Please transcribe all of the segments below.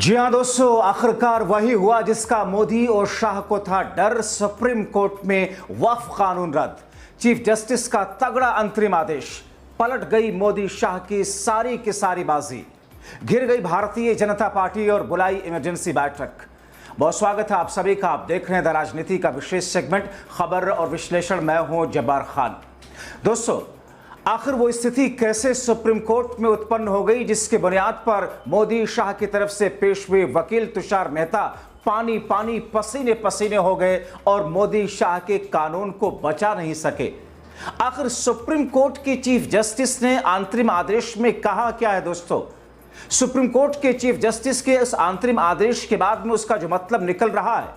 जी हाँ दोस्तों, आखिरकार वही हुआ जिसका मोदी और शाह को था डर। सुप्रीम कोर्ट में वक्फ कानून रद्द, चीफ जस्टिस का तगड़ा अंतरिम आदेश, पलट गई मोदी शाह की सारी बाजी, घिर गई भारतीय जनता पार्टी और बुलाई इमरजेंसी बैठक। बहुत स्वागत है आप सभी का। आप देख रहे हैं द राजनीति का विशेष सेगमेंट खबर और विश्लेषण। मैं हूं जब्बार खान। दोस्तों, आखिर वो स्थिति कैसे सुप्रीम कोर्ट में उत्पन्न हो गई जिसके बुनियाद पर मोदी शाह की तरफ से पेश हुए वकील तुषार मेहता पानी पसीने पसीने हो गए और मोदी शाह के कानून को बचा नहीं सके। आखिर सुप्रीम कोर्ट के चीफ जस्टिस ने अंतरिम आदेश में कहा क्या है दोस्तों? सुप्रीम कोर्ट के चीफ जस्टिस के इस अंतरिम आदेश के बाद में उसका जो मतलब निकल रहा है,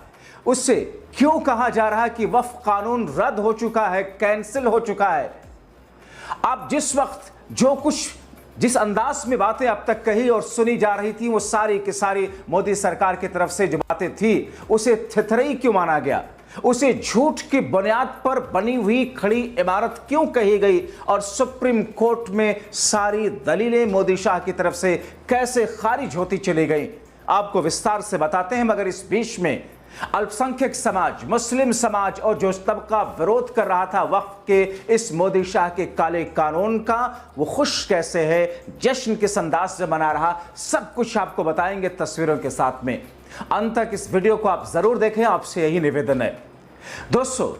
उससे क्यों कहा जा रहा है कि वक्फ कानून रद्द हो चुका है, कैंसिल हो चुका है। आप जिस वक्त जिस अंदाज में बातें अब तक कही और सुनी जा रही थी, वो सारी की सारी मोदी सरकार की तरफ से जो बातें थी, उसे थिथरई क्यों माना गया? उसे झूठ की बुनियाद पर बनी हुई खड़ी इमारत क्यों कही गई? और सुप्रीम कोर्ट में सारी दलीलें मोदी शाह की तरफ से कैसे खारिज होती चली गई, आपको विस्तार से बताते हैं। मगर इस बीच में अल्पसंख्यक समाज, मुस्लिम समाज और जो तबका विरोध कर रहा था वक्फ के इस मोदी शाह के काले कानून का, वो खुश कैसे है, जश्न किस अंदाज से मना रहा, सब कुछ आपको बताएंगे तस्वीरों के साथ में। अंत तक इस वीडियो को आप जरूर देखें, आपसे यही निवेदन है। दोस्तों,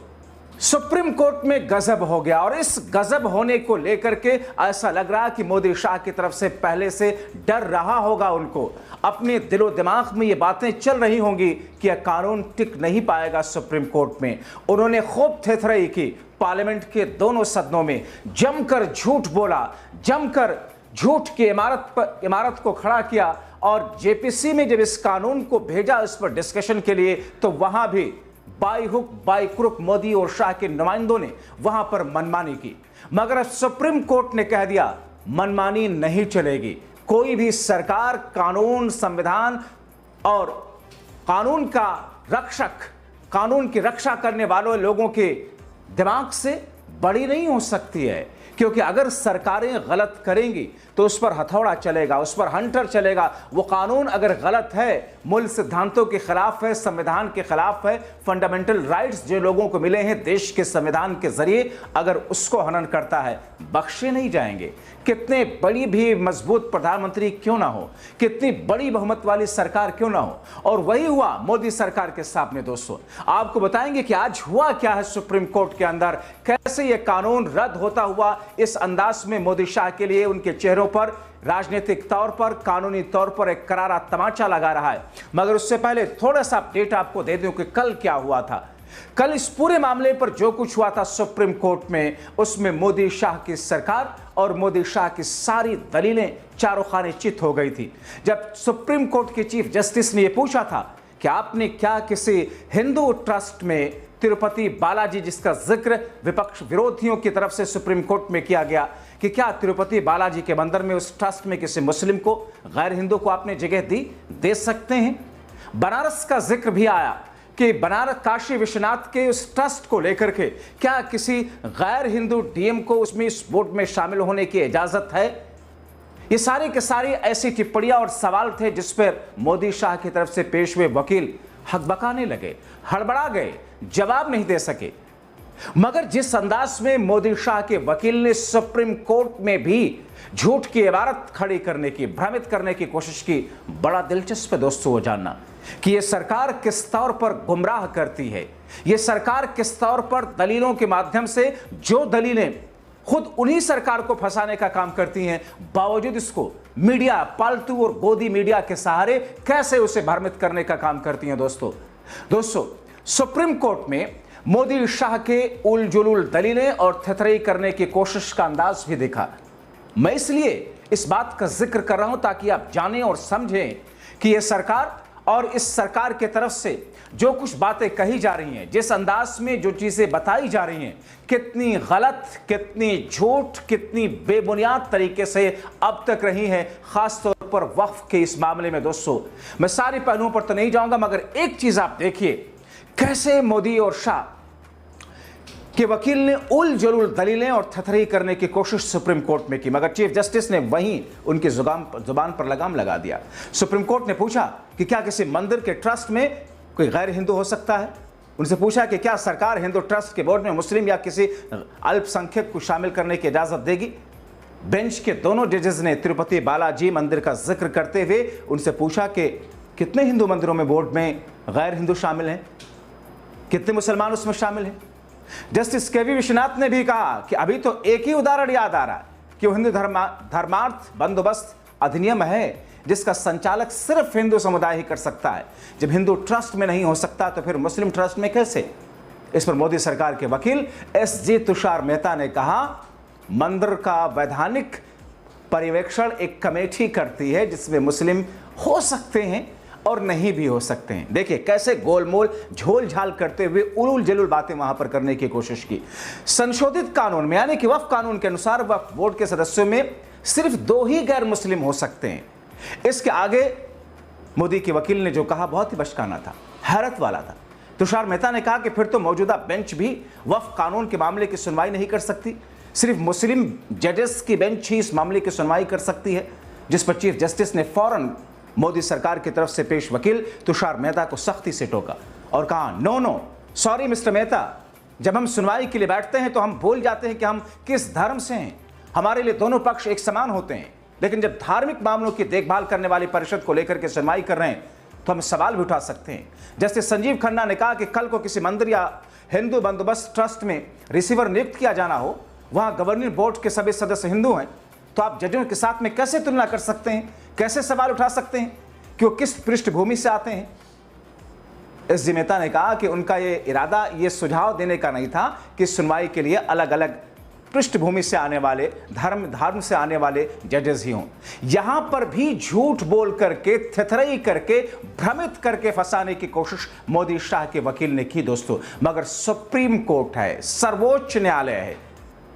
सुप्रीम कोर्ट में गजब हो गया और इस गजब होने को लेकर के ऐसा लग रहा कि मोदी शाह की तरफ से पहले से डर रहा होगा। उनको अपने दिलो दिमाग में ये बातें चल रही होंगी कि यह कानून टिक नहीं पाएगा सुप्रीम कोर्ट में। उन्होंने खूब थेथरई की, पार्लियामेंट के दोनों सदनों में जमकर झूठ बोला, जमकर झूठ की इमारत को खड़ा किया। और जेपीसी में जब इस कानून को भेजा इस पर डिस्कशन के लिए, तो वहां भी by hook by crook Modi और शाह के नुमाइंदों ने वहां पर मनमानी की। मगर अब सुप्रीम कोर्ट ने कह दिया मनमानी नहीं चलेगी। कोई भी सरकार कानून, संविधान और कानून का रक्षक, कानून की रक्षा करने वालों लोगों के दिमाग से बड़ी नहीं हो सकती है। क्योंकि अगर सरकारें गलत करेंगी तो उस पर हथौड़ा चलेगा, उस पर हंटर चलेगा। वो कानून अगर गलत है, मूल सिद्धांतों के खिलाफ है, संविधान के खिलाफ है, फंडामेंटल राइट्स जो लोगों को मिले हैं देश के संविधान के जरिए, अगर उसको हनन करता है, बख्शे नहीं जाएंगे। कितने बड़ी भी मजबूत प्रधानमंत्री क्यों ना हो, कितनी बड़ी बहुमत वाली सरकार क्यों ना हो। और वही हुआ मोदी सरकार के सामने। दोस्तों, आपको बताएंगे कि आज हुआ क्या है सुप्रीम कोर्ट के अंदर, कैसे यह कानून रद्द होता हुआ इस अंदाज में मोदी शाह के लिए उनके चेहरों पर राजनीतिक तौर पर, कानूनी तौर पर एक करारा तमाचा लगा रहा है। मगर उससे पहले थोड़ा सा अपडेट आपको दे दूं कि कल क्या हुआ था। कल इस पूरे मामले पर जो कुछ हुआ था सुप्रीम कोर्ट में, उसमें मोदी शाह की सरकार और मोदी शाह की सारी दलीलें चारों खाने चित हो गई थी। जब सुप्रीम कोर्ट के चीफ जस्टिस ने यह पूछा था कि आपने क्या किसी हिंदू ट्रस्ट में तिरुपति बालाजी, जिसका जिक्र विपक्ष विरोधियों की तरफ से सुप्रीम कोर्ट में किया गया, कि क्या तिरुपति बालाजी के मंदिर में, उस ट्रस्ट में किसी मुस्लिम को, गैर हिंदू को आपने जगह दे सकते हैं? बनारस का जिक्र भी आया कि बनारस काशी विश्वनाथ के उस ट्रस्ट को लेकर के क्या किसी गैर हिंदू डीएम को उसमें इस बोर्ड में शामिल होने की इजाजत है? ये सारे के सारे ऐसी टिप्पणियां और सवाल थे जिस पर मोदी शाह की तरफ से पेश हुए वकील हकबकाने लगे, हड़बड़ा गए, जवाब नहीं दे सके। मगर जिस अंदाज में मोदी शाह के वकील ने सुप्रीम कोर्ट में भी झूठ की इबारत खड़ी करने की, भ्रमित करने की कोशिश की, बड़ा दिलचस्प है दोस्तों वो जानना कि यह सरकार किस तौर पर गुमराह करती है। यह सरकार किस तौर पर दलीलों के माध्यम से, जो दलीलें खुद उन्हीं सरकार को फंसाने का काम करती हैं, बावजूद इसको मीडिया, पालतू और गोदी मीडिया के सहारे कैसे उसे भ्रमित करने का काम करती हैं। दोस्तों, सुप्रीम कोर्ट में मोदी शाह के उल जुलूल दलीलें और थेथरई करने की कोशिश का अंदाज भी दिखा। मैं इसलिए इस बात का जिक्र कर रहा हूं ताकि आप जानें और समझें कि यह सरकार और इस सरकार की तरफ से जो कुछ बातें कही जा रही हैं, जिस अंदाज में जो चीजें बताई जा रही हैं, कितनी गलत, कितनी झूठ, कितनी बेबुनियाद तरीके से अब तक रही हैं, खासतौर पर वक्फ के इस मामले में। दोस्तों, मैं सारे पहलुओं पर तो नहीं जाऊंगा, मगर एक चीज आप देखिए, कैसे मोदी और शाह कि वकील ने उल जलूल दलीलें और थथरई करने की कोशिश सुप्रीम कोर्ट में की, मगर चीफ जस्टिस ने वहीं उनकी जुबान पर लगाम लगा दिया। सुप्रीम कोर्ट ने पूछा कि क्या किसी मंदिर के ट्रस्ट में कोई गैर हिंदू हो सकता है। उनसे पूछा कि क्या सरकार हिंदू ट्रस्ट के बोर्ड में मुस्लिम या किसी अल्पसंख्यक को शामिल करने की इजाजत देगी। बेंच के दोनों जजेस ने तिरुपति बालाजी मंदिर का जिक्र करते हुए उनसे पूछा कि कितने हिंदू मंदिरों में बोर्ड में गैर हिंदू शामिल हैं, कितने मुसलमान उसमें शामिल हैं। जस्टिस केवी विश्वनाथ ने भी कहा कि अभी तो एक ही उदाहरण याद आ रहा है कि वो हिंदू धर्मार्थ बंदोबस्त अधिनियम है जिसका संचालक सिर्फ हिंदू समुदाय ही कर सकता है। जब हिंदू ट्रस्ट में नहीं हो सकता तो फिर मुस्लिम ट्रस्ट में कैसे। इस पर मोदी सरकार के वकील एसजी तुषार मेहता ने कहा, मंदिर का वैधानिक पर्यवेक्षण एक कमेटी करती है जिसमें मुस्लिम हो सकते हैं और नहीं भी हो सकते हैं। देखिए कैसे गोलमोल झोल झाल करते हुए उलूल जलूल बातें वहां पर करने की कोशिश की। संशोधित कानून में यानी कि वक्फ कानून के अनुसार वक्फ बोर्ड के सदस्यों में सिर्फ 2 ही गैर मुस्लिम हो सकते हैं। इसके आगे मोदी के वकील ने जो कहा बहुत ही बचकाना था, हैरत वाला था। तुषार मेहता ने कहा कि फिर तो मौजूदा बेंच भी वक्फ कानून के मामले की सुनवाई नहीं कर सकती, सिर्फ मुस्लिम जजेस की बेंच ही इस मामले की सुनवाई कर सकती है। जिस पर चीफ जस्टिस ने फौरन मोदी सरकार की तरफ से पेश वकील तुषार मेहता को सख्ती से टोका और कहा, नो सॉरी मिस्टर मेहता, जब हम सुनवाई के लिए बैठते हैं तो हम भूल जाते हैं कि हम किस धर्म से हैं। हमारे लिए दोनों पक्ष एक समान होते हैं, लेकिन जब धार्मिक मामलों की देखभाल करने वाली परिषद को लेकर के सुनवाई कर रहे हैं तो हम सवाल भी उठा सकते हैं। जस्टिस संजीव खन्ना ने कहा कि कल को किसी मंदिर या हिंदू बंदोबस्त ट्रस्ट में रिसीवर नियुक्त किया जाना हो, वहां गवर्निंग बोर्ड के सभी सदस्य हिंदू हैं, तो आप जजों के साथ में कैसे तुलना कर सकते हैं, कैसे सवाल उठा सकते हैं कि वो किस पृष्ठभूमि से आते हैं। एसजी मेहता ने कहा कि उनका ये इरादा ये सुझाव देने का नहीं था कि सुनवाई के लिए अलग अलग पृष्ठभूमि से आने वाले धर्म से आने वाले जजेस ही हों। यहां पर भी झूठ बोल करके थथरई करके भ्रमित करके फंसाने की कोशिश मोदी शाह के वकील ने की दोस्तों। मगर सुप्रीम कोर्ट है, सर्वोच्च न्यायालय है,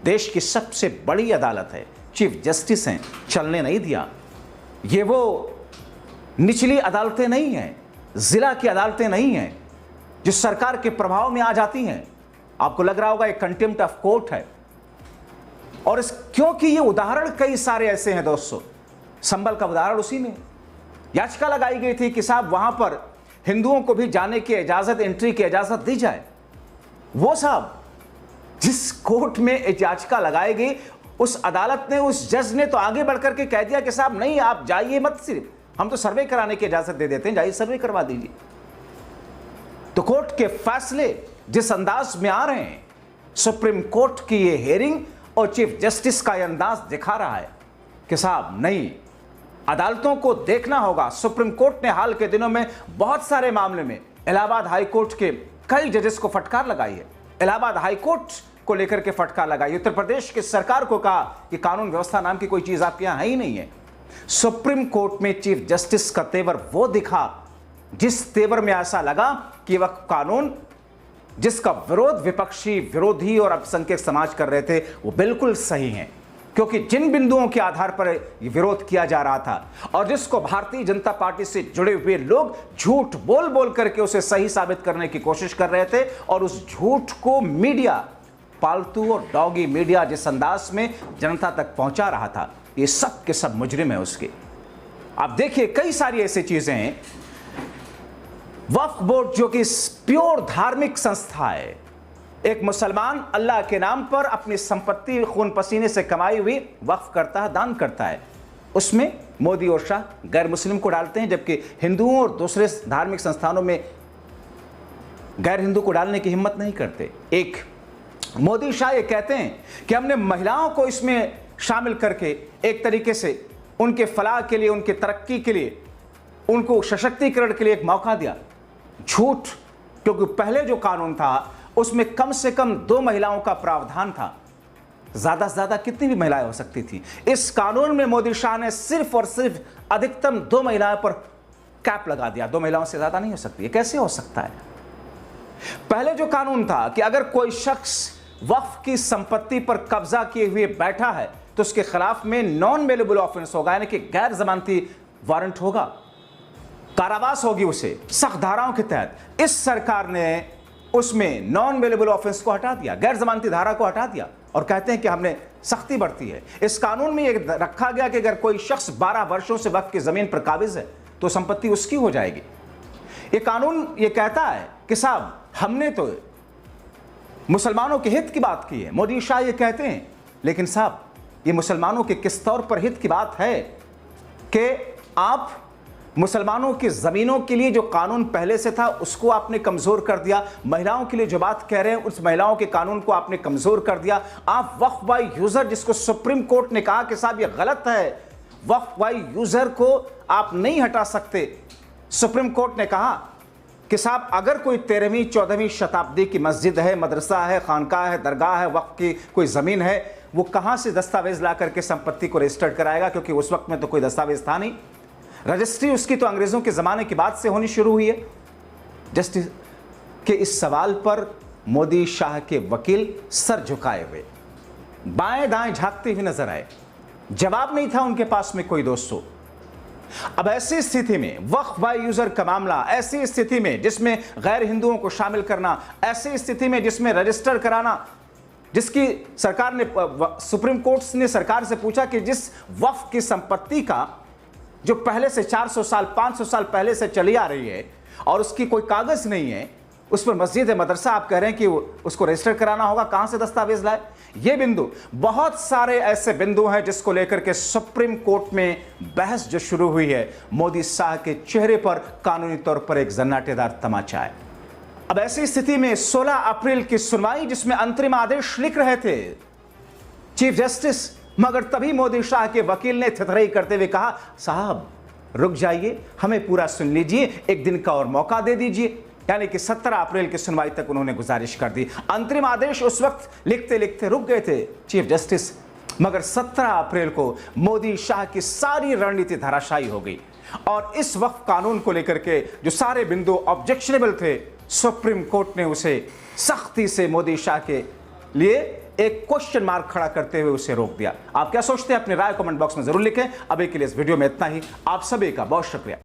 देश की सबसे बड़ी अदालत है, चीफ जस्टिस हैं, चलने नहीं दिया। ये वो निचली अदालतें नहीं हैं, जिला की अदालतें नहीं हैं जो सरकार के प्रभाव में आ जाती हैं। आपको लग रहा होगा एक कंटेम्प्ट ऑफ कोर्ट है, और क्योंकि ये उदाहरण कई सारे ऐसे हैं दोस्तों। संभल का उदाहरण उसी में याचिका लगाई गई थी कि साहब वहां पर हिंदुओं को भी जाने की इजाजत, एंट्री की इजाजत दी जाए। वो साहब जिस कोर्ट में याचिका लगाई गई उस अदालत ने, उस जज ने तो आगे बढ़कर के कह दिया कि साहब नहीं, आप जाइए मत, सिर्फ हम तो सर्वे कराने की इजाजत दे देते हैं, जाइए सर्वे करवा दीजिए। तो कोर्ट के फैसले जिस अंदाज में आ रहे हैं, सुप्रीम कोर्ट की ये हियरिंग और चीफ जस्टिस का यह अंदाज दिखा रहा है कि साहब नहीं, अदालतों को देखना होगा। सुप्रीम कोर्ट ने हाल के दिनों में बहुत सारे मामले में इलाहाबाद हाई कोर्ट के कई जजेस को फटकार लगाई है, इलाहाबाद हाई कोर्ट को लेकर के फटकार लगाई, उत्तर प्रदेश की सरकार को कहा कि कानून व्यवस्था नाम की कोई चीज आपके यहां है ही नहीं है। सुप्रीम कोर्ट में चीफ जस्टिस का तेवर वो दिखा जिस तेवर में ऐसा लगा कि वह कानून जिसका विरोध विपक्षी, विरोधी और अल्पसंख्यक समाज कर रहे थे वो बिल्कुल सही है, क्योंकि जिन बिंदुओं के आधार पर विरोध किया जा रहा था और जिसको भारतीय जनता पार्टी से जुड़े हुए लोग झूठ बोल बोल करके उसे सही साबित करने की कोशिश कर रहे थे, और उस झूठ को मीडिया, पालतू और डॉगी मीडिया जिस अंदाज में जनता तक पहुंचा रहा था, ये सब के सब मुजरिम है उसके। आप देखिए कई सारी ऐसी चीजें हैं। वक्फ बोर्ड जो कि प्योर धार्मिक संस्था है, एक मुसलमान अल्लाह के नाम पर अपनी संपत्ति खून पसीने से कमाई हुई वक्फ करता है, दान करता है, उसमें मोदी और शाह गैर मुस्लिम को डालते हैं, जबकि हिंदुओं और दूसरे धार्मिक संस्थानों में गैर हिंदू को डालने की हिम्मत नहीं करते। एक मोदी शाह ये कहते हैं कि हमने महिलाओं को इसमें शामिल करके एक तरीके से उनके फलाह के लिए, उनके तरक्की के लिए, उनको सशक्तिकरण के लिए एक मौका दिया। झूठ, क्योंकि पहले जो कानून था उसमें कम से कम 2 महिलाओं का प्रावधान था, ज्यादा से ज्यादा कितनी भी महिलाएं हो सकती थी। इस कानून में मोदी शाह ने सिर्फ और सिर्फ अधिकतम 2 महिलाओं पर कैप लगा दिया, 2 महिलाओं से ज्यादा नहीं हो सकती। ये कैसे हो सकता है? पहले जो कानून था कि अगर कोई शख्स वक्फ की संपत्ति पर कब्जा किए हुए बैठा है तो उसके खिलाफ में नॉन बेलेबल ऑफेंस होगा, यानी कि गैर जमानती वारंट होगा, कारावास होगी उसे, सख्त धाराओं के तहत। इस सरकार ने उसमें नॉन वेलेबल ऑफेंस को हटा दिया, गैर जमानती धारा को हटा दिया और कहते हैं कि हमने सख्ती बरती है। इस कानून में यह रखा गया कि अगर कोई शख्स 12 वर्षों से वक्फ की जमीन पर काबिज है तो संपत्ति उसकी हो जाएगी। यह कानून यह कहता है कि साहब हमने तो मुसलमानों के हित की बात की है, मोदी शाह ये कहते हैं, लेकिन साहब ये मुसलमानों के किस तौर पर हित की बात है कि आप मुसलमानों की ज़मीनों के लिए जो कानून पहले से था उसको आपने कमज़ोर कर दिया। महिलाओं के लिए जो बात कह रहे हैं उस महिलाओं के कानून को आपने कमज़ोर कर दिया। आप वक्फ बाय यूज़र, जिसको सुप्रीम कोर्ट ने कहा कि साहब ये गलत है, वक्फ बाय यूज़र को आप नहीं हटा सकते। सुप्रीम कोर्ट ने कहा कि साहब अगर कोई 13वीं 14वीं शताब्दी की मस्जिद है, मदरसा है, खानकाह है, दरगाह है, वक्फ की कोई ज़मीन है, वो कहाँ से दस्तावेज़ ला करके संपत्ति को रजिस्टर्ड कराएगा, क्योंकि उस वक्त में तो कोई दस्तावेज़ था नहीं। रजिस्ट्री उसकी तो अंग्रेज़ों के ज़माने के बाद से होनी शुरू हुई है। जस्टिस के इस सवाल पर मोदी शाह के वकील सर झुकाए हुए बाएं दाएं झांकते हुए नजर आए। जवाब नहीं था उनके पास में कोई दोस्तों। अब ऐसी स्थिति में वक्फ बाय यूजर का मामला, ऐसी स्थिति में जिसमें गैर हिंदुओं को शामिल करना, ऐसी स्थिति में जिसमें रजिस्टर कराना, जिसकी सरकार ने, सुप्रीम कोर्ट ने सरकार से पूछा कि जिस वक्फ की संपत्ति का जो पहले से 400 साल 500 साल पहले से चली आ रही है और उसकी कोई कागज नहीं है, उस पर मस्जिद है, मदरसा, आप कह रहे हैं कि उसको रजिस्टर कराना होगा, कहां से दस्तावेज लाए? ये बिंदु, बहुत सारे ऐसे बिंदु हैं जिसको लेकर के सुप्रीम कोर्ट में बहस जो शुरू हुई है, मोदी शाह के चेहरे पर कानूनी तौर पर एक जन्नाटेदार तमाचा है। अब ऐसी स्थिति में 16 अप्रैल की सुनवाई, जिसमें अंतरिम आदेश लिख रहे थे चीफ जस्टिस, मगर तभी मोदी शाह के वकील ने थथरई करते हुए कहा साहब रुक जाइए, हमें पूरा सुन लीजिए, एक दिन का और मौका दे दीजिए। यानी कि 17 अप्रैल की सुनवाई तक उन्होंने गुजारिश कर दी। अंतरिम आदेश उस वक्त लिखते लिखते रुक गए थे चीफ जस्टिस, मगर 17 अप्रैल को मोदी शाह की सारी रणनीति धराशायी हो गई और इस वक्त कानून को लेकर के जो सारे बिंदु ऑब्जेक्शनेबल थे, सुप्रीम कोर्ट ने उसे सख्ती से मोदी शाह के लिए एक क्वेश्चन मार्क खड़ा करते हुए उसे रोक दिया। आप क्या सोचते हैं? अपनी राय कमेंट बॉक्स में जरूर लिखें। अभी के लिए इस वीडियो में इतना ही। आप सभी का बहुत शुक्रिया।